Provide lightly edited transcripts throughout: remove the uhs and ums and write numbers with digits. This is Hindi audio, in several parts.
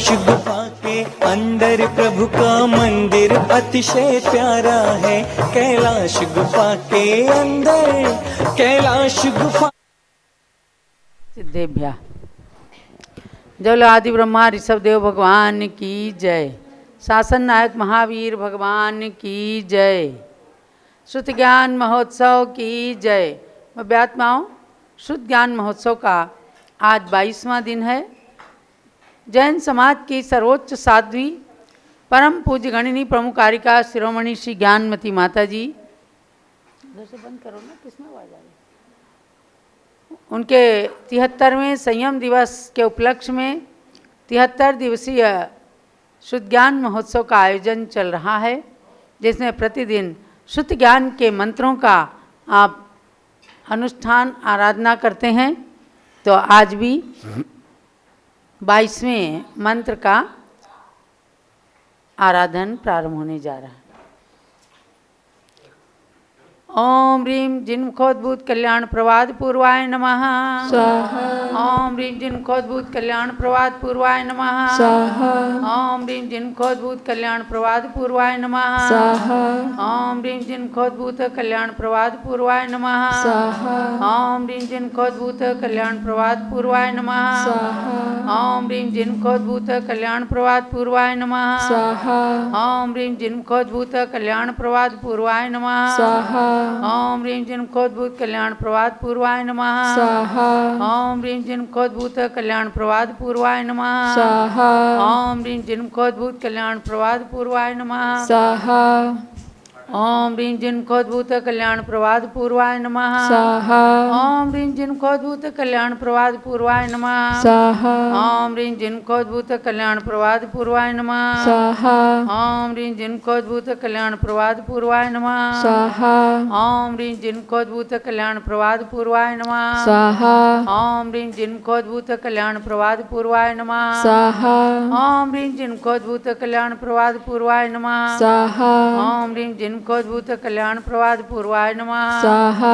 कैलाश गुफा के अंदर प्रभु का मंदिर अतिशय प्यारा है। कैलाश गुफा के अंदर, कैलाश गुफा। सिद्धेभ्या जल आदि ब्रह्मा ऋषभ देव भगवान की जय। शासन नायक महावीर भगवान की जय। शुद्ध ज्ञान महोत्सव की जय। अभ्यात्माओं, शुद्ध ज्ञान महोत्सव का आज 22वां दिन है। जैन समाज की सर्वोच्च साध्वी परम पूज्य गणिनी प्रमुखारिका शिरोमणि श्री ज्ञानमती माता जी, उधर से बंद करो ना, किसमें आवाज आ रही, उनके 73वें संयम दिवस के उपलक्ष्य में 73 दिवसीय शुद्ध ज्ञान महोत्सव का आयोजन चल रहा है, जिसमें प्रतिदिन शुद्ध ज्ञान के मंत्रों का आप अनुष्ठान आराधना करते हैं। तो आज भी 22वें मंत्र का आराधन प्रारंभ होने जा रहा है। ओम ह्रीं जिन्मुखोद्भूत कल्याण प्रवाद पूर्वाय नमः स्वाहा। ओम ह्रीं जिन्मुखोद्भूत कल्याण प्रवाद पूर्वाय नमः स्वाहा। ओम ह्रीं जिन्मुखोद्भूत कल्याण प्रवाद पूर्वाय नमः स्वाहा। ओम ह्रीं जिन्मुखोद्भूत कल्याण प्रवाद पूर्वाय नमः स्वाहा। ओम ह्रीं जिन्मुखोद्भूत कल्याण प्रवाद पूर्वाय नमः स्वाहा। ओम ह्रीं जिन्मुखोद्भूत कल्याण प्रवाद पूर्वाय नमः स्वाहा। ओम ह्रीं जिन्मुखोद्भूत कल्याण प्रवाद पूर्वाय नमः स्वाहा। ओम ह्रीं जिन्मुखोद्भूत कल्याण प्रवाद पूर्वाय नमः स्वाहा। ओम ह्रीं जिन्मुखोद्भूत कल्याण प्रवाद पूर्वाय नमः स्वाहा। ओम ह्रीं जिन्मुखोद्भूत कल्याण प्रवाद पूर्वाय नमः स्वाहा। ओम ह्रीं जिन्मुखोद्भूत कल्याण प्रवाद पूर्वाय नमः स्वाहा। ओम ह्रीं जिन्मुखोद्भूत कल्याण प्रवाद पूर्वाय नमः स्वाहा। ओम ह्रीं जिन्मुखोद्भूत कल्याण प्रवाद पूर्वाय नमः स्वाहा। ओम ह्रीं जिन्मुखोद्भूत कल्याण प्रवाद पूर्वाय नमः स्वाहा। ओम ह्रीं जिन्मुखोद्भूत कल्याण प्रवाद पूर्वाय नमः स्वाहा। ओम ह्रीं जिन्मुखोद्भूत कल्याण प्रवाद पूर्वाय नमः स्वाहा। ओम ह्रीं जिन्मुखोद्भूत कल्याण प्रवाद पूर्वाय नमः स्वाहा। ओम ह्रीं जिन्मुखोद्भूत कल्याण प्रवाद पूर्वाय नमः स्वाहा।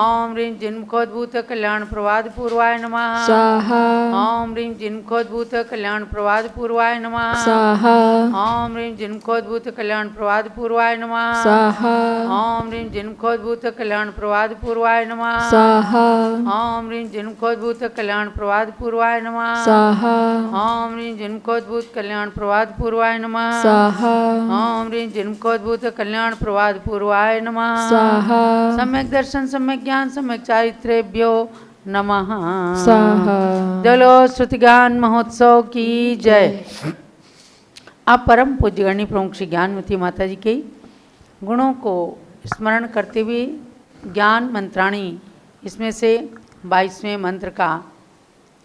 ओम ह्रीं जिन्मुखोद्भूत कल्याण प्रवाद पूर्वाय नमः स्वाहा। ओम ह्रीं जिन्मुखोद्भूत कल्याण प्रवाद पूर्वाय नमः स्वाहा। ओम ह्रीं जिन्मुखोद्भूत कल्याण प्रवाद पूर्वाय नमः स्वाहा। ओम ह्रीं जिन्मुखोद्भूत कल्याण प्रवाद पूर्वाय नमः स्वाहा। ओम ह्रीं जिन्मुखोद्भूत कल्याण प्रवाद पूर्वाय नमः स्वाहा। ओम ह्रीं जिन्मुखोद्भूत कल्याण प्रवाद पूर्वाय नमः स्वाहा। ओम ह्रीं जिन्मुखोद्भूत कल्याण प्रवाद पूर्वाय नमः स्वाहा। सम्यक दर्शन, सम्यक ज्ञान, सम्यक चारित्रेभ्यो नमः स्वाहा। चलो श्रुति ज्ञान महोत्सव की जय। आप परम पूज्य गणिनी प्रमुख श्री ज्ञानमती माता जी के गुणों को स्मरण करते हुए ज्ञान मंत्राणी इसमें से 22वें मंत्र का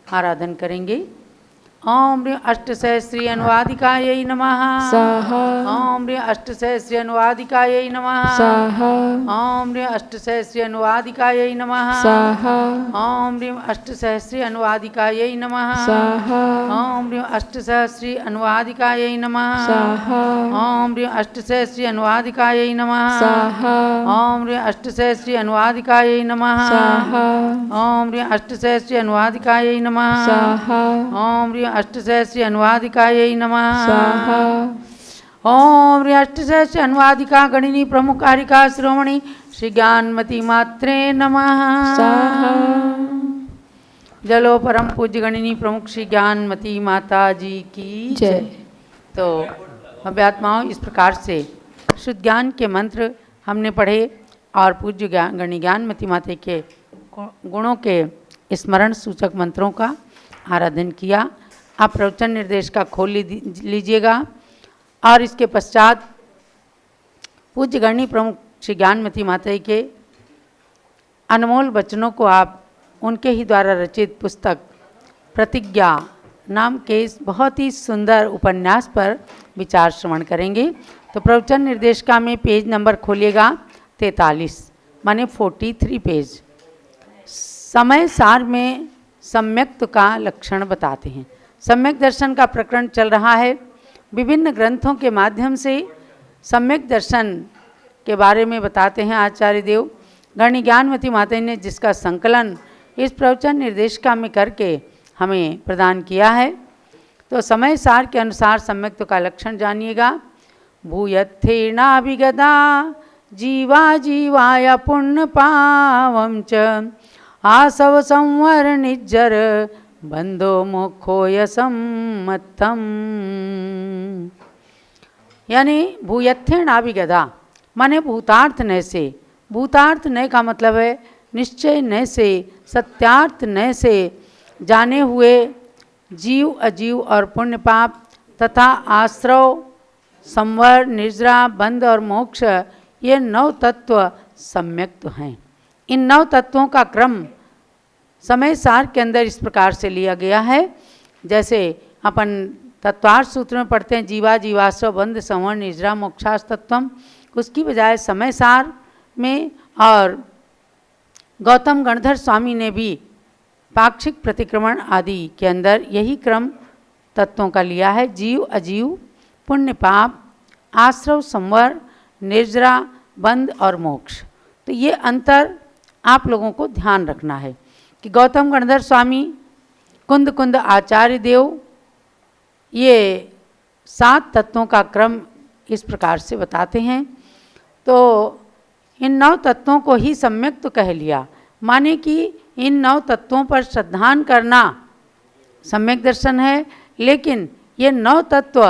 आराधन करेंगे। ओम ह्रीं अष्टसहस्री अनुवादिकायै नमः स्वाहा। ओम ह्रीं अष्टसहस्री अनुवादिकायै नमः स्वाहा। ओम ह्रीं अष्टसहस्री अनुवादिकायै नमः स्वाहा। ओम ह्रीं अष्टसहस्री अनुवादिकायै नमः स्वाहा। ओम ह्रीं अष्टसहस्री अनुवादिकायै नमः स्वाहा। ओम ह्रीं अष्टसहस्री अनुवादिकायै नमः स्वाहा। ओम ह्रीं अष्टसहस्री अनुवादिकायै नमः स्वाहा। ओम ह्रीं अष्टसहस्री अनुवादिकायै नमः स्वाहा। ओम ह्रीं अष्टसहस्री अनुवादिकायै नमः स्वाहा। ओम ह्रीं अष्टसहस्री अनुवादिका गणिनी प्रमुखारिका शिरोमणि श्री ज्ञानमती मात्रे नमः स्वाहा। जलो परम पूज्य गणिनी प्रमुख श्री ज्ञानमती माता जी की जय। तो अभ्यात्माओं, इस प्रकार से शुद्ध ज्ञान के मंत्र हमने पढ़े और पूज्य गणिनी ज्ञानमती माता के गुणों के स्मरण सूचक मंत्रों का आराधन किया। आप प्रवचन निर्देश का खोल लीजिएगा और इसके पश्चात पूज्य गणिनी प्रमुख श्री ज्ञानमती माता जी के अनमोल वचनों को आप उनके ही द्वारा रचित पुस्तक प्रतिज्ञा नाम के इस बहुत ही सुंदर उपन्यास पर विचार श्रवण करेंगे। तो प्रवचन निर्देशिका में पेज नंबर खोलिएगा 43 माने 43 पेज। समय सार में सम्यक्त्व का लक्षण बताते हैं। सम्यक दर्शन का प्रकरण चल रहा है। विभिन्न ग्रंथों के माध्यम से सम्यक दर्शन के बारे में बताते हैं आचार्य देव। गणिनी ज्ञानमती माता ने जिसका संकलन इस प्रवचन निर्देशिका में करके हमें प्रदान किया है। तो समय सार के अनुसार सम्यक्त्व का लक्षण जानिएगा। भूयत्थेनाभिगदा जीवा जीवाय पुण्य पावं च आसव संवर निज्जर बंधो मोक्षोय सम्मतम। यानी भूयत्थेनाभिगदा माने भूतार्थ नय से। भूतार्थ नय का मतलब है निश्चय नय से, सत्यार्थ नय से जाने हुए जीव अजीव और पुण्य पाप तथा आश्रव संवर निर्जरा बंध और मोक्ष, ये 9 तत्व सम्यक्त्व हैं। इन 9 तत्वों का क्रम समय सार के अंदर इस प्रकार से लिया गया है। जैसे अपन तत्वार्थ सूत्र में पढ़ते हैं जीवा जीवाश्रव बंध संवर निर्जरा मोक्षास तत्वम, उसकी बजाय समय सार में और गौतम गणधर स्वामी ने भी पाक्षिक प्रतिक्रमण आदि के अंदर यही क्रम तत्वों का लिया है। जीव अजीव, पुण्य पाप, आश्रव संवर, निर्जरा बंध और मोक्ष। तो ये अंतर आप लोगों को ध्यान रखना है कि गौतम गणधर स्वामी, कुंद कुंद आचार्य देव ये 7 तत्वों का क्रम इस प्रकार से बताते हैं। तो इन 9 तत्वों को ही सम्यक्त्व कह लिया, माने कि इन 9 तत्वों पर श्रद्धान करना सम्यक दर्शन है। लेकिन ये 9 तत्व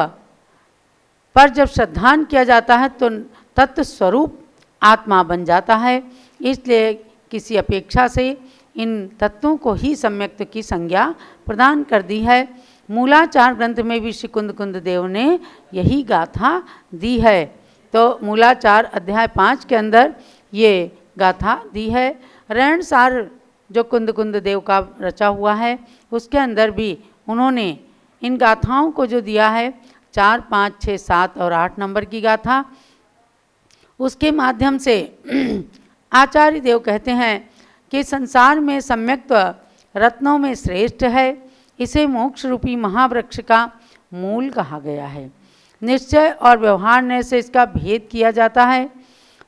पर जब श्रद्धान किया जाता है तो तत्व स्वरूप आत्मा बन जाता है। इसलिए किसी अपेक्षा से इन तत्वों को ही सम्यक्त्व की संज्ञा प्रदान कर दी है। मूलाचार ग्रंथ में भी श्री कुंद कुंद देव ने यही गाथा दी है। तो मूलाचार अध्याय 5 के अंदर ये गाथा दी है। रैण सार जो कुंद कुंद देव का रचा हुआ है उसके अंदर भी उन्होंने इन गाथाओं को जो दिया है 4, 5, 6, 7 और 8 नंबर की गाथा, उसके माध्यम से आचार्य देव कहते हैं कि संसार में सम्यक्त्व रत्नों में श्रेष्ठ है। इसे मोक्ष रूपी महावृक्ष का मूल कहा गया है। निश्चय और व्यवहार ने से इसका भेद किया जाता है।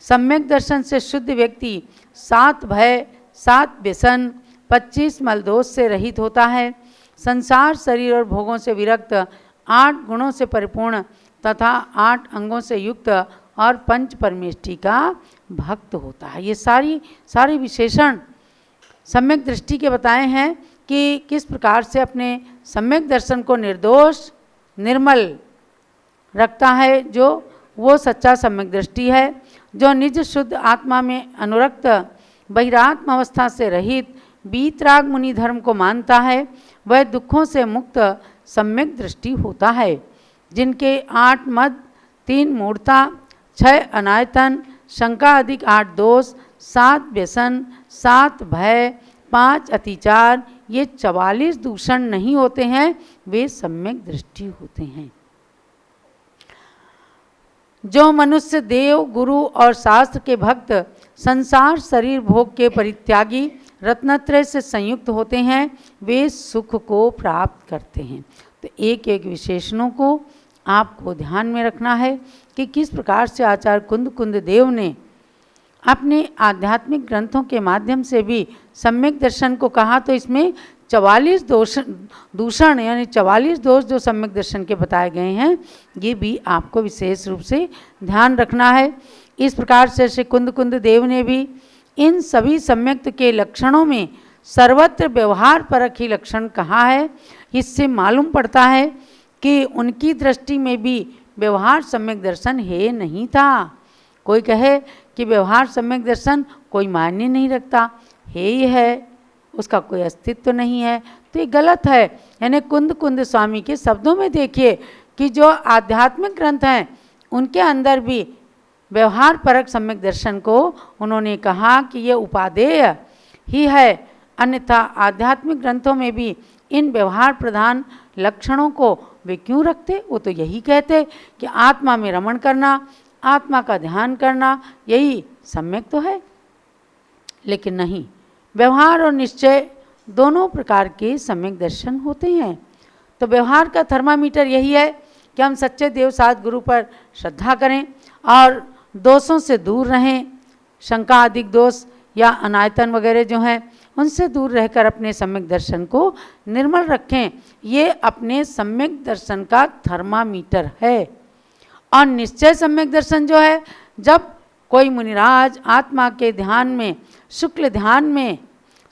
सम्यक दर्शन से शुद्ध व्यक्ति 7 भय, 7 व्यसन, 25 मलदोष से रहित होता है। संसार शरीर और भोगों से विरक्त, 8 गुणों से परिपूर्ण तथा 8 अंगों से युक्त और पंच परमेष्टि का भक्त होता है। ये सारे विशेषण सम्यक दृष्टि के बताए हैं कि किस प्रकार से अपने सम्यक दर्शन को निर्दोष निर्मल रखता है, जो वो सच्चा सम्यक दृष्टि है। जो निज शुद्ध आत्मा में अनुरक्त बहिरात्म अवस्था से रहित वीतराग मुनि धर्म को मानता है, वह दुखों से मुक्त सम्यक दृष्टि होता है। जिनके 8 मद, 3 मूढ़ता, 6 अनायतन, शंका अधिक 8 दोष, 7 व्यसन, 7 भय, 5 अतिचार, ये 44 दूषण नहीं होते हैं, वे सम्यक दृष्टि होते हैं। जो मनुष्य देव, गुरु और शास्त्र के भक्त, संसार शरीर भोग के परित्यागी, रत्नत्रय से संयुक्त होते हैं, वे सुख को प्राप्त करते हैं। तो एक एक विशेषणों को आपको ध्यान में रखना है कि किस प्रकार से आचार्य कुंद कुंद देव ने अपने आध्यात्मिक ग्रंथों के माध्यम से भी सम्यक दर्शन को कहा। तो इसमें 44 दूषण यानी 44 दोष जो सम्यक दर्शन के बताए गए हैं, ये भी आपको विशेष रूप से ध्यान रखना है। इस प्रकार से श्री कुंद कुंद देव ने भी इन सभी सम्यक्त्व के लक्षणों में सर्वत्र व्यवहार परक ही लक्षण कहा है। इससे मालूम पड़ता है कि उनकी दृष्टि में भी व्यवहार सम्यक दर्शन है नहीं था। कोई कहे कि व्यवहार सम्यक दर्शन कोई मायने नहीं रखता, है ही है, उसका कोई अस्तित्व नहीं है, तो ये गलत है। यानी कुंद कुंद स्वामी के शब्दों में देखिए कि जो आध्यात्मिक ग्रंथ हैं उनके अंदर भी व्यवहार परक सम्यक दर्शन को उन्होंने कहा कि ये उपादेय ही है, अन्यथा आध्यात्मिक ग्रंथों में भी इन व्यवहार प्रधान लक्षणों को वे क्यों रखते। वो तो यही कहते कि आत्मा में रमण करना, आत्मा का ध्यान करना, यही सम्यक तो है। लेकिन नहीं, व्यवहार और निश्चय दोनों प्रकार के सम्यक दर्शन होते हैं। तो व्यवहार का थर्मामीटर यही है कि हम सच्चे देव साध गुरु पर श्रद्धा करें और दोषों से दूर रहें। शंका अधिक दोष या अनायतन वगैरह जो हैं उनसे दूर रहकर अपने सम्यक दर्शन को निर्मल रखें। ये अपने सम्यक दर्शन का थर्मामीटर है। और निश्चय सम्यक दर्शन जो है, जब कोई मुनिराज आत्मा के ध्यान में, शुक्ल ध्यान में,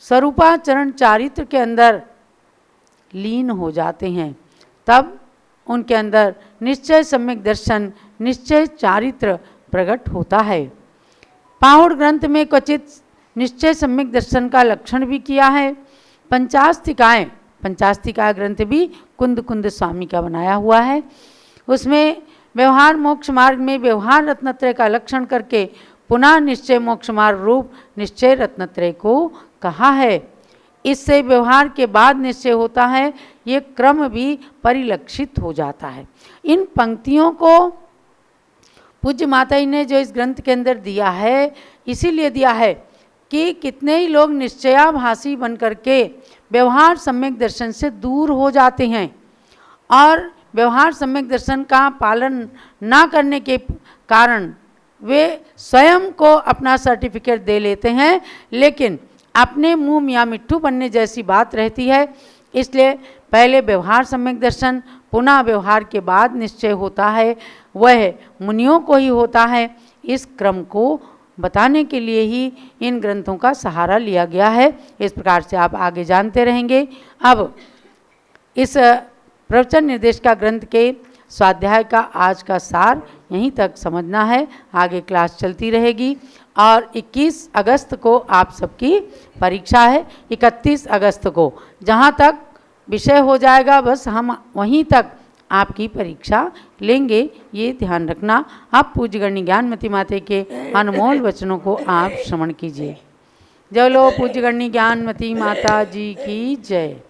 स्वरूपाचरण चारित्र के अंदर लीन हो जाते हैं, तब उनके अंदर निश्चय सम्यक दर्शन, निश्चय चारित्र प्रकट होता है। पाहुड़ ग्रंथ में क्वचित निश्चय सम्यक दर्शन का लक्षण भी किया है। पंचास्तिकाय ग्रंथ भी कुंद कुंद स्वामी का बनाया हुआ है। उसमें व्यवहार मोक्ष मार्ग में व्यवहार रत्नत्रय का लक्षण करके पुनः निश्चय मोक्ष मार्ग रूप निश्चय रत्नत्रय को कहा है। इससे व्यवहार के बाद निश्चय होता है, ये क्रम भी परिलक्षित हो जाता है। इन पंक्तियों को पूज्य माता जी ने जो इस ग्रंथ के अंदर दिया है, इसीलिए दिया है कि कितने ही लोग निश्चयाभासी बन करके व्यवहार सम्यक दर्शन से दूर हो जाते हैं और व्यवहार सम्यक दर्शन का पालन ना करने के कारण वे स्वयं को अपना सर्टिफिकेट दे लेते हैं, लेकिन अपने मुंह मियाँ मिट्ठू बनने जैसी बात रहती है। इसलिए पहले व्यवहार सम्यक दर्शन, पुनः व्यवहार के बाद निश्चय होता है, वह मुनियों को ही होता है। इस क्रम को बताने के लिए ही इन ग्रंथों का सहारा लिया गया है। इस प्रकार से आप आगे जानते रहेंगे। अब इस प्रवचन निर्देशिका ग्रंथ के स्वाध्याय का आज का सार यहीं तक समझना है। आगे क्लास चलती रहेगी और 21 अगस्त को आप सबकी परीक्षा है। 31 अगस्त को जहाँ तक विषय हो जाएगा, बस हम वहीं तक आपकी परीक्षा लेंगे, ये ध्यान रखना। आप पूज्य गणनी ज्ञानमती माता के अनमोल वचनों को आप श्रवण कीजिए। जय लो पूज्य गणनी ज्ञानमती माता जी की जय।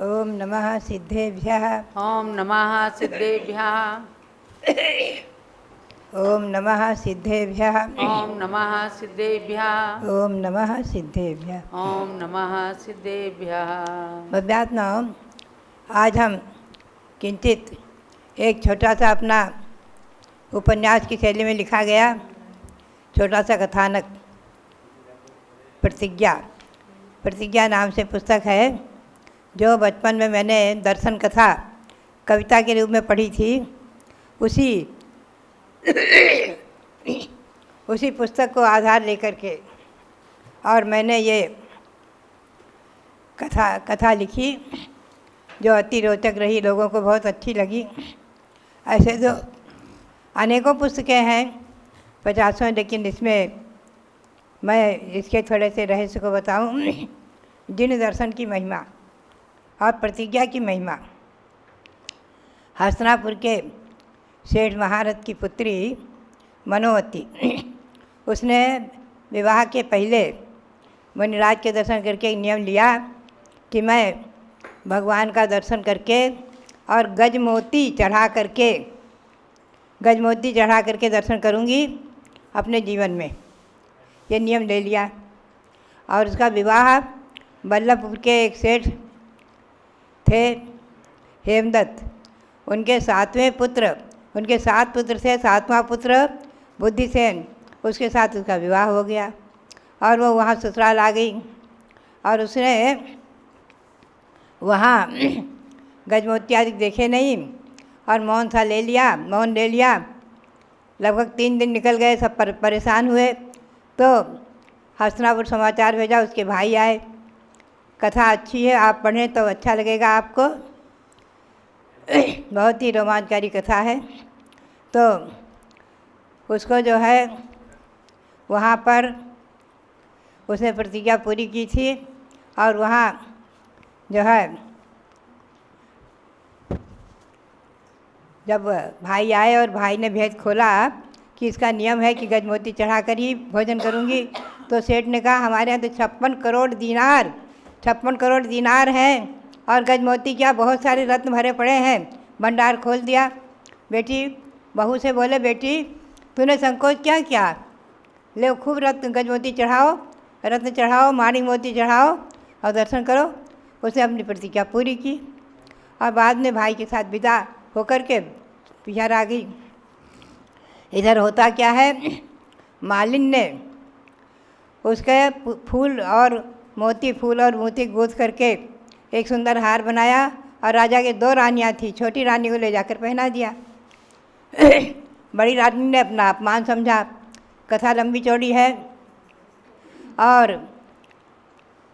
ओम नमः सिद्धेभ्यः। ओम नमः सिद्धेभ्यः। ओम नमः सिद्धेभ्यः। ओम नमः सिद्धेभ्यः। ओम नमः सिद्धेभ्यः। ओम नमः सिद्धेभ्यः। भव्यात्माओं, आज हम किंचित एक छोटा सा अपना उपन्यास की शैली में लिखा गया छोटा सा कथानक प्रतिज्ञा नाम से पुस्तक है, जो बचपन में मैंने दर्शन कथा कविता के रूप में पढ़ी थी। उसी पुस्तक को आधार लेकर के और मैंने ये कथा लिखी, जो अति रोचक रही, लोगों को बहुत अच्छी लगी। ऐसे तो अनेकों पुस्तकें हैं, 50, लेकिन इसमें मैं इसके थोड़े से रहस्य को बताऊं। जिन दर्शन की महिमा और प्रतिज्ञा की महिमा। हस्तिनापुर के सेठ महारथ की पुत्री मनोवती, उसने विवाह के पहले मुनिराज के दर्शन करके एक नियम लिया कि मैं भगवान का दर्शन करके और गजमोती चढ़ा करके दर्शन करूंगी अपने जीवन में। ये नियम ले लिया और उसका विवाह बल्लभपुर के एक सेठ थे हेमदत्त, उनके 7वें पुत्र, उनके 7 पुत्र से 7वां पुत्र बुद्धिसेन, उसके साथ उसका विवाह हो गया और वो वहाँ ससुराल आ गई और उसने वहाँ गजमोती आदि देखे नहीं और मौन ले लिया। लगभग 3 दिन निकल गए, सब परेशान हुए। तो हस्तिनापुर समाचार भेजा, उसके भाई आए, कथा अच्छी है, आप पढ़ें तो अच्छा लगेगा आपको, बहुत ही रोमांचकारी कथा है। तो उसको जो है वहाँ पर उसने प्रतिज्ञा पूरी की थी और वहाँ जो है जब भाई आए और भाई ने भेद खोला कि इसका नियम है कि गजमोती चढ़ाकर ही भोजन करूँगी, तो सेठ ने कहा हमारे यहाँ तो 56 करोड़ दीनार हैं और गजमोती क्या बहुत सारे रत्न भरे पड़े हैं। भंडार खोल दिया। बेटी बहू से बोले, बेटी तूने संकोच क्या किया, ले खूब रत्न गजमोती चढ़ाओ, रत्न चढ़ाओ, माणिक मोती चढ़ाओ और दर्शन करो। उसने अपनी प्रतिज्ञा पूरी की और बाद में भाई के साथ विदा होकर के बिहार आ गई। इधर होता क्या है, मालिन ने उसके फूल और मोती गूंथ करके एक सुंदर हार बनाया और राजा के 2 रानियाँ थी, छोटी रानी को ले जाकर पहना दिया। बड़ी रानी ने अपना अपमान समझा। कथा लंबी चौड़ी है। और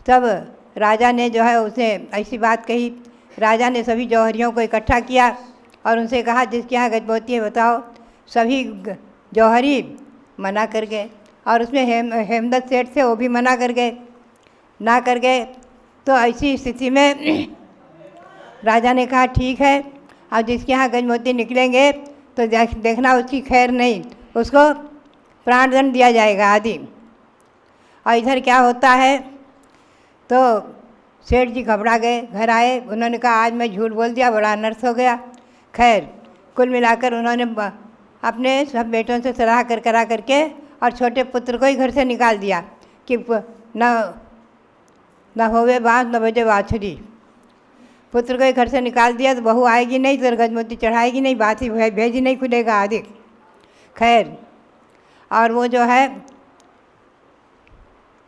तब राजा ने जो है उसे ऐसी बात कही। राजा ने सभी जौहरियों को इकट्ठा किया और उनसे कहा, जिसके यहाँ गजबोती है बताओ। सभी जौहरी मना कर गए और उसमें हेमदत्त सेठ थे, वो भी मना कर गए। ना कर गए तो ऐसी स्थिति में राजा ने कहा ठीक है, और जिसके यहाँ गजमोती निकलेंगे तो देखना उसकी खैर नहीं, उसको प्राणदंड दिया जाएगा आदि। और इधर क्या होता है, तो सेठ जी घबरा गए, घर आए। उन्होंने कहा आज मैं झूठ बोल दिया, बड़ा अनर्थ हो गया। खैर कुल मिलाकर उन्होंने अपने सब बेटों से सलाह करा करके और छोटे पुत्र को ही घर से निकाल दिया कि न होवे बाँस न बजे बाछड़ी। पुत्र को ही घर से निकाल दिया तो बहू आएगी नहीं, तो गजमोती चढ़ाएगी नहीं, बात ही भेज ही नहीं खुलेगा आदि। खैर और वो जो है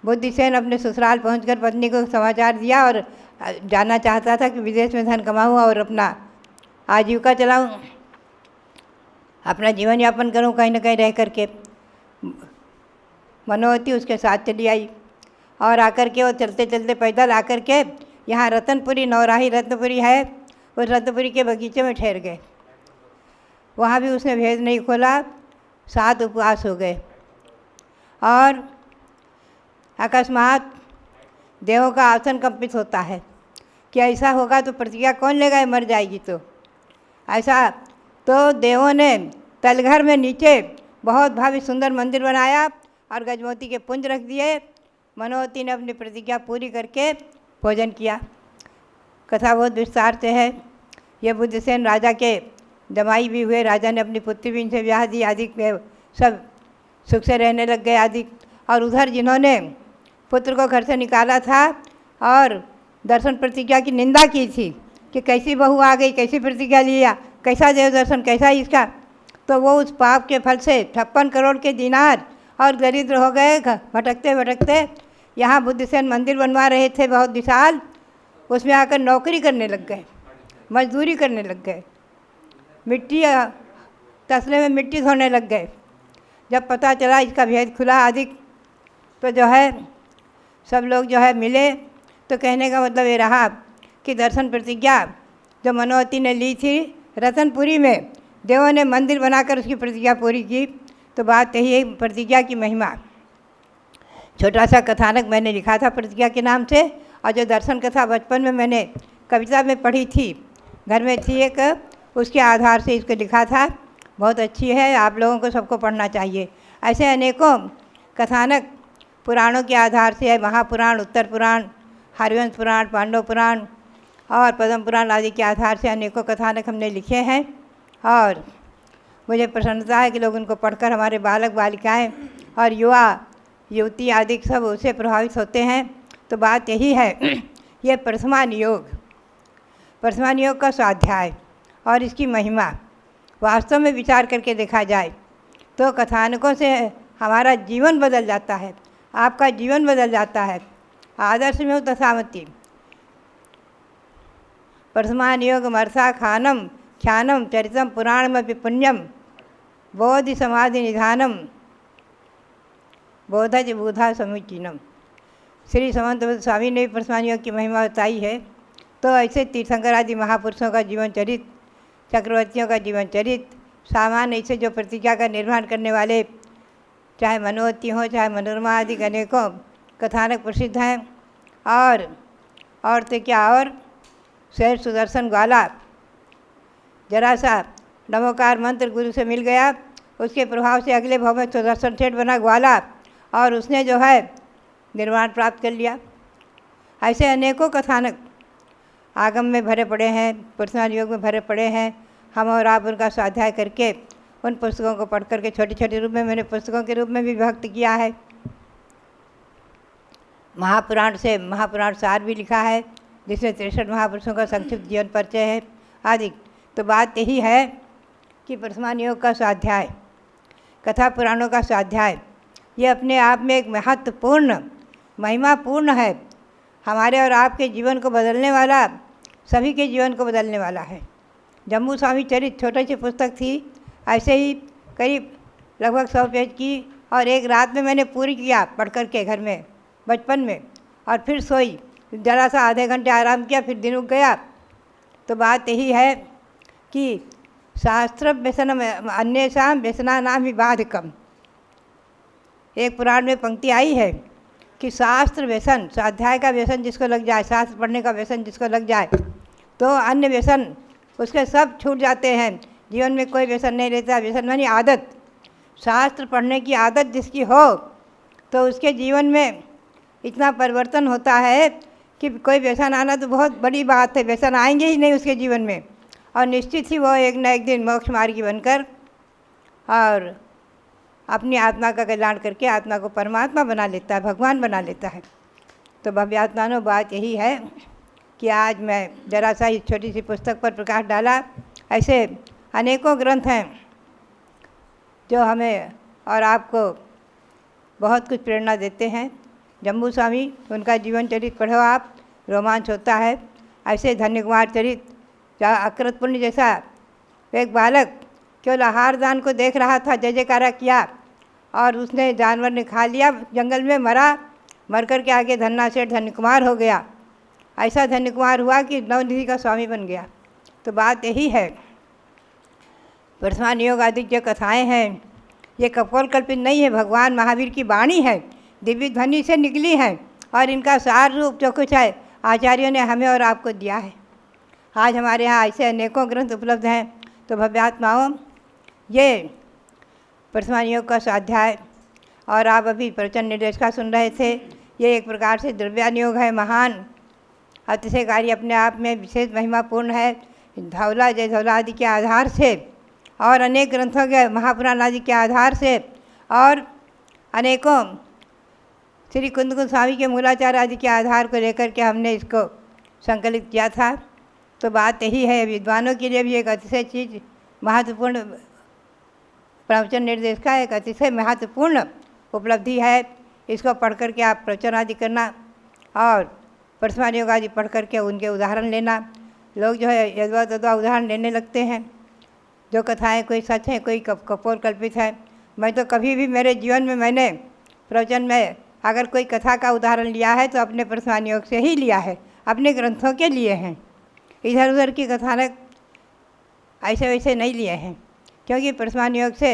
बुद्धिसेन अपने ससुराल पहुंचकर पत्नी को समाचार दिया और जाना चाहता था कि विदेश में धन कमाऊँ और अपना आजीविका चलाऊँ, अपना जीवन यापन करूँ कहीं न कहीं रह करके। मनोवती उसके साथ चली आई और आकर के वो चलते चलते पैदल आकर के यहाँ रतनपुरी, नौराही रत्नपुरी है, उस रत्नपुरी के बगीचे में ठहर गए। वहाँ भी उसने भेद नहीं खोला, 7 उपवास हो गए। और अकस्मात देवों का आसन कंपित होता है कि ऐसा होगा तो प्रतिज्ञा कौन लेगा, मर जाएगी तो। ऐसा तो देवों ने तलघर में नीचे बहुत भव्य सुंदर मंदिर बनाया और गजमोती के पुंज रख दिए। मनोवती ने अपनी प्रतिज्ञा पूरी करके भोजन किया। कथा बहुत विस्तार से है। ये बुद्धसेन राजा के जमाई भी हुए। राजा ने अपनी पुत्री भी इनसे ब्याह दी आदि, सब सुख से रहने लग गए आदि। और उधर जिन्होंने पुत्र को घर से निकाला था और दर्शन प्रतिज्ञा की निंदा की थी कि कैसी बहू आ गई, कैसी प्रतिज्ञा लिया, कैसा देव दर्शन, कैसा इसका, तो वो उस पाप के फल से 56 करोड़ के दिनार और दरिद्र हो गए। भटकते भटकते यहाँ बुद्धसेन मंदिर बनवा रहे थे बहुत विशाल, उसमें आकर नौकरी करने लग गए, मजदूरी करने लग गए, मिट्टी तसले में मिट्टी धोने लग गए। जब पता चला इसका भेद खुला आदि, तो जो है सब लोग जो है मिले। तो कहने का मतलब ये रहा कि दर्शन प्रतिज्ञा जो मनोवती ने ली थी रतनपुरी में, देवों ने मंदिर बनाकर उसकी प्रतिज्ञा पूरी की। तो बात यही है प्रतिज्ञा की महिमा। छोटा सा कथानक मैंने लिखा था प्रतिज्ञा के नाम से, और जो दर्शन कथा बचपन में मैंने कविता में पढ़ी थी, घर में थी एक, उसके आधार से इसको लिखा था। बहुत अच्छी है, आप लोगों को सबको पढ़ना चाहिए। ऐसे अनेकों कथानक पुराणों के आधार से है। महापुराण, उत्तर पुराण, हरिवंश पुराण, पांडव पुराण और पद्म पुराण आदि के आधार से अनेकों कथानक हमने लिखे हैं। और मुझे प्रसन्नता है कि लोग उनको पढ़कर हमारे बालक बालिकाएं और युवा युवती आदि सब उससे प्रभावित होते हैं। तो बात यही है, ये प्रथमान योग का स्वाध्याय और इसकी महिमा वास्तव में विचार करके देखा जाए तो कथानकों से हमारा जीवन बदल जाता है, आपका जीवन बदल जाता है। आदर्श में तथामति प्रथमान योग मर्था खानम ख्यानम चरितम पुराणमपि पुण्यम बोधि समाधि निधानम बोधज बुधा समुचीनम। श्री समंत स्वामी ने भी प्रथमान योग की महिमा बताई है। तो ऐसे तीर्थंकर आदि महापुरुषों का जीवन चरित, चक्रवर्तियों का जीवन चरित, सामान्य ऐसे जो प्रतिज्ञा का निर्माण करने वाले, चाहे मनोवती हों चाहे मनोरमा आदि अनेकों कथानक प्रसिद्ध हैं। और तो क्या, और शेर सुदर्शन ग्वाला जरा सा नमोकार मंत्र गुरु से मिल गया, उसके प्रभाव से अगले भाव में सुदर्शन सेठ बना ग्वाला और उसने जो है निर्वाण प्राप्त कर लिया। ऐसे अनेकों कथानक आगम में भरे पड़े हैं, प्रथमान योग में भरे पड़े हैं। हम और आप उनका स्वाध्याय करके उन पुस्तकों को पढ़ करके छोटे छोटे रूप में मैंने पुस्तकों के रूप में भी विभक्त किया है। महापुराण से महापुराण सार भी लिखा है, जिसमें 63 महापुरुषों का संक्षिप्त जीवन परिचय है आदि। तो बात यही है कि प्रथमान योग का स्वाध्याय, कथा पुराणों का स्वाध्याय ये अपने आप में एक महत्वपूर्ण महिमापूर्ण है, हमारे और आपके जीवन को बदलने वाला, सभी के जीवन को बदलने वाला है। जम्बू स्वामी चरित छोटी सी पुस्तक थी, ऐसे ही करीब लगभग 100 पेज की, और एक रात में मैंने पूरी किया पढ़ कर के घर में बचपन में, और फिर सोई, ज़रा सा आधे घंटे आराम किया, फिर दिन उग गया। तो बात यही है कि शास्त्र व्यसनम अन्येषां व्यसनानां विबाधकम, एक पुराण में पंक्ति आई है कि शास्त्र व्यसन, स्वाध्याय का व्यसन जिसको लग जाए, शास्त्र पढ़ने का व्यसन जिसको लग जाए, तो अन्य व्यसन उसके सब छूट जाते हैं, जीवन में कोई व्यसन नहीं रहता। व्यसन मानी आदत, शास्त्र पढ़ने की आदत जिसकी हो तो उसके जीवन में इतना परिवर्तन होता है कि कोई व्यसन आना तो बहुत बड़ी बात है, व्यसन आएंगे ही नहीं उसके जीवन में, और निश्चित ही वो एक न एक दिन मोक्ष मार्गी बनकर और अपनी आत्मा का कल्याण करके आत्मा को परमात्मा बना लेता है, भगवान बना लेता है। तो भव्यात्मानो बात यही है कि आज मैं जरा सा इस छोटी सी पुस्तक पर प्रकाश डाला। ऐसे अनेकों ग्रंथ हैं जो हमें और आपको बहुत कुछ प्रेरणा देते हैं। जम्बू स्वामी, उनका जीवन चरित पढ़ो आप, रोमांच होता है। ऐसे धन्य कुमार चरित, जहाँ अकृत पुण्य जैसा एक बालक केवल आहार दान को देख रहा था, जय जयकारा किया, और उसने जानवर ने खा लिया, जंगल में मरा, मर कर के आगे धन्ना सेठ धन्य कुमार हो गया। ऐसा धन्य कुमार हुआ कि नवनिधि का स्वामी बन गया। तो बात यही है, वर्तमान योग आदि जो कथाएँ हैं ये कपोल कल्पित नहीं है, भगवान महावीर की वाणी है, दिव्य ध्वनि से निकली हैं, और इनका सार रूप जो कुछ है आचार्यों ने हमें और आपको दिया है। आज हमारे यहाँ ऐसे अनेकों ग्रंथ उपलब्ध हैं। तो भव्यात्माओं, ये वर्तमान योग का स्वाध्याय, और आप अभी प्रवचन निर्देश का सुन रहे थे, ये एक प्रकार से द्रव्यान योग है, महान अतिशयकारी, अपने आप में विशेष महिमापूर्ण है। धौला जय धौला आदि के आधार से और अनेक ग्रंथों के महापुराण आदि के आधार से और अनेकों श्री कुंद स्वामी के मूलाचार आदि के आधार को लेकर के हमने इसको संकलित किया था। तो बात यही है, विद्वानों के लिए भी एक अतिशय चीज़ महत्वपूर्ण, प्रवचन निर्देश का एक अतिशय महत्वपूर्ण उपलब्धि है। इसको पढ़ कर के आप प्रवचन आदि करना और वर्तमान योग आदि पढ़ करके उनके उदाहरण लेना। लोग जो है यदवा तदवा उदाहरण लेने लगते हैं, जो कथाएं कोई सच है, कोई कपोल कल्पित है। मैं तो कभी भी मेरे जीवन में मैंने प्रवचन में अगर कोई कथा का उदाहरण लिया है तो अपने वर्तमान योग से ही लिया है, अपने ग्रंथों के लिए हैं, इधर उधर की कथानक ऐसे वैसे नहीं लिए हैं। क्योंकि वर्तमान योग से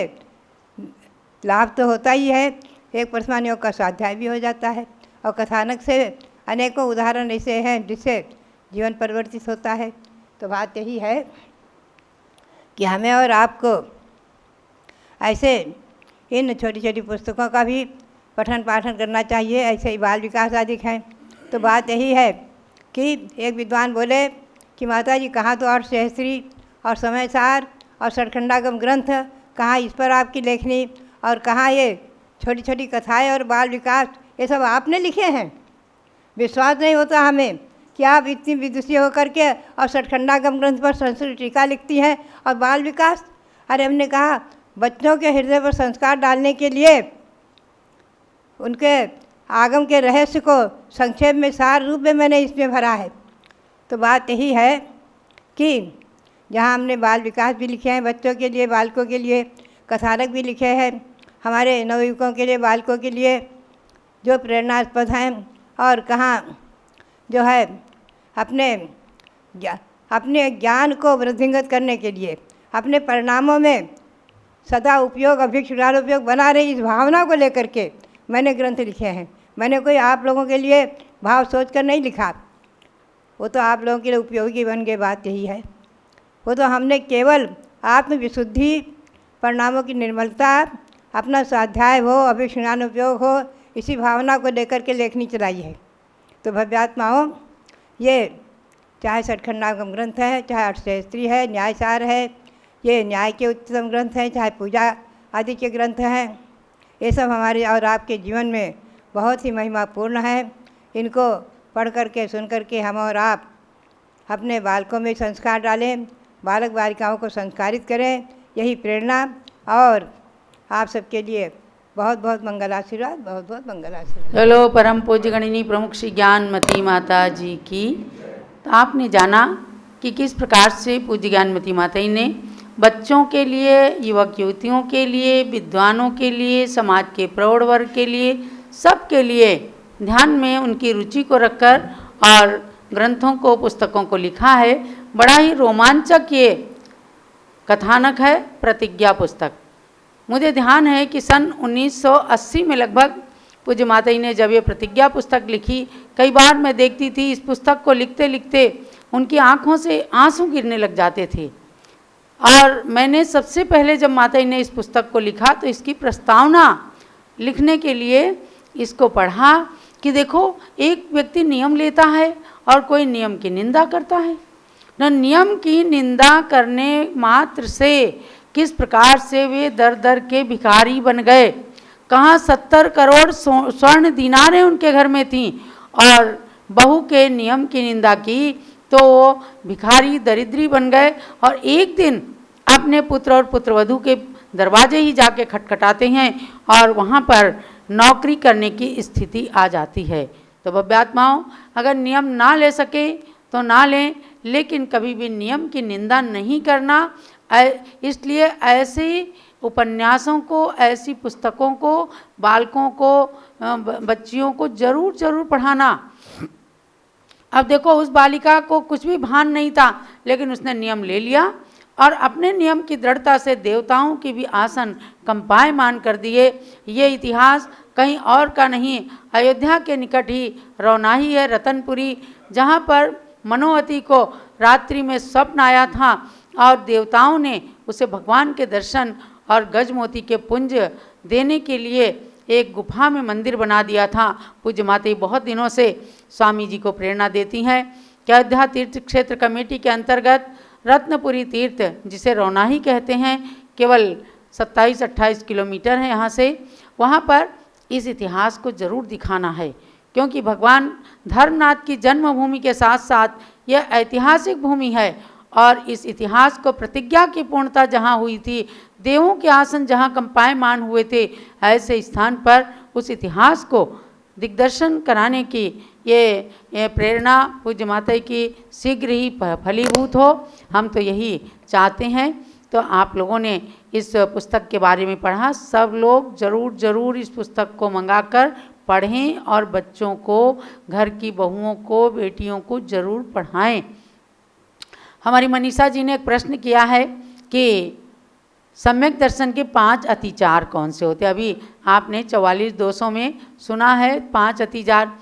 लाभ तो होता ही है, एक वर्तमान योग का स्वाध्याय भी हो जाता है, और कथानक से अनेकों उदाहरण ऐसे हैं जिससे जीवन परिवर्तित होता है। तो बात यही है कि हमें और आपको ऐसे इन छोटी छोटी पुस्तकों का भी पठन पाठन करना चाहिए। ऐसे ही बाल विकास आदि हैं। तो बात यही है कि एक विद्वान बोले कि माता जी कहाँ तो और सहस्त्री और समय सार और सड़खंडागम ग्रंथ, कहाँ इस पर आपकी लेखनी, और कहाँ ये छोटी छोटी कथाएं और बाल विकास, ये सब आपने लिखे हैं। विश्वास नहीं होता हमें कि आप इतनी विदुषी होकर के और सठखंडागम ग्रंथ पर संस्कृत टीका लिखती हैं और बाल विकास। अरे हमने कहा बच्चों के हृदय पर संस्कार डालने के लिए उनके आगम के रहस्य को संक्षेप में सार रूप में मैंने इसमें भरा है। तो बात यही है कि जहाँ हमने बाल विकास भी लिखे हैं बच्चों के लिए, बालकों के लिए, कथानक भी लिखे हैं हमारे नवयुवकों के लिए, बालकों के लिए जो प्रेरणास्पद हैं, और कहाँ जो है अपने ज्ञान को वृद्धिंगत करने के लिए, अपने परिणामों में सदा उपयोग, अभिक्षुराल उपयोग बना रही इस भावना को लेकर के मैंने ग्रंथ लिखे हैं। मैंने कोई आप लोगों के लिए भाव सोच कर नहीं लिखा, वो तो आप लोगों के लिए उपयोगी बन गए। बात यही है, वो तो हमने केवल आत्मविशुद्धि, परिणामों की निर्मलता, अपना स्वाध्याय हो, अभिक्षुराल उपयोग हो, इसी भावना को लेकर के लेखनी चलाई है। तो भव्यात्माओं, ये चाहे सठखंडागम ग्रंथ है, चाहे अष्टशास्त्री है, न्यायसार है, ये न्याय के उच्चतम ग्रंथ हैं, चाहे पूजा आदि के ग्रंथ हैं, ये सब हमारे और आपके जीवन में बहुत ही महिमापूर्ण है। इनको पढ़ करके, सुन करके हम और आप अपने बालकों में संस्कार डालें, बालक बालिकाओं को संस्कारित करें, यही प्रेरणा और आप सबके लिए बहुत बहुत मंगल आशीर्वाद, बहुत बहुत मंगल आशीर्वाद। चलो परम पूज्य गणिनी प्रमुख श्री ज्ञानमती माता जी की। तो आपने जाना कि किस प्रकार से पूज्य ज्ञानमती माता जी ने बच्चों के लिए, युवक युवतियों के लिए, विद्वानों के लिए, समाज के प्रौढ़ वर्ग के लिए, सबके लिए ध्यान में उनकी रुचि को रखकर और ग्रंथों को, पुस्तकों को लिखा है। बड़ा ही रोमांचक ये कथानक है प्रतिज्ञा पुस्तक। मुझे ध्यान है कि सन 1980 में लगभग पूज्य माता जी ने जब ये प्रतिज्ञा पुस्तक लिखी, कई बार मैं देखती थी इस पुस्तक को लिखते लिखते उनकी आंखों से आंसू गिरने लग जाते थे। और मैंने सबसे पहले जब माता जी ने इस पुस्तक को लिखा तो इसकी प्रस्तावना लिखने के लिए इसको पढ़ा कि देखो एक व्यक्ति नियम लेता है और कोई नियम की निंदा करता है। न नियम की निंदा करने मात्र से किस प्रकार से वे दर दर के भिखारी बन गए। कहाँ 70 करोड़ स्वर्ण दीनारें उनके घर में थीं और बहू के नियम की निंदा की तो वो भिखारी दरिद्री बन गए और एक दिन अपने पुत्र और पुत्रवधू के दरवाजे ही जाके खटखटाते हैं और वहाँ पर नौकरी करने की स्थिति आ जाती है। तो भव्यात्माओं, अगर नियम ना ले सके तो ना लें, लेकिन कभी भी नियम की निंदा नहीं करना। इसलिए ऐसे उपन्यासों को, ऐसी पुस्तकों को बालकों को, बच्चियों को जरूर जरूर पढ़ाना। अब देखो उस बालिका को कुछ भी भान नहीं था, लेकिन उसने नियम ले लिया और अपने नियम की दृढ़ता से देवताओं की भी आसन कंपायमान कर दिए। ये इतिहास कहीं और का नहीं, अयोध्या के निकट ही रौनाही है, रतनपुरी, जहाँ पर मनोवती को रात्रि में स्वप्न आया था और देवताओं ने उसे भगवान के दर्शन और गजमोती के पुंज देने के लिए एक गुफा में मंदिर बना दिया था। पूज्य माता बहुत दिनों से स्वामी जी को प्रेरणा देती हैं कि अयोध्या तीर्थ क्षेत्र कमेटी के अंतर्गत रत्नपुरी तीर्थ, जिसे रौनाही कहते हैं, केवल 27-28 किलोमीटर है यहाँ से। वहाँ पर इस इतिहास को जरूर दिखाना है, क्योंकि भगवान धर्मनाथ की जन्मभूमि के साथ साथ यह ऐतिहासिक भूमि है और इस इतिहास को प्रतिज्ञा की पूर्णता जहाँ हुई थी, देवों के आसन जहाँ कंपायमान हुए थे, ऐसे स्थान पर उस इतिहास को दिग्दर्शन कराने की ये प्रेरणा पूज्य माता की शीघ्र ही फलीभूत हो। हम तो यही चाहते हैं। तो आप लोगों ने इस पुस्तक के बारे में पढ़ा, सब लोग जरूर जरूर इस पुस्तक को मंगाकर पढ़ें और बच्चों को, घर की बहुओं को, बेटियों को जरूर पढ़ाएं। हमारी मनीषा जी ने एक प्रश्न किया है कि सम्यक दर्शन के 5 अतिचार कौन से होते हैं। अभी आपने 44-200 में सुना है 5 अतिचार।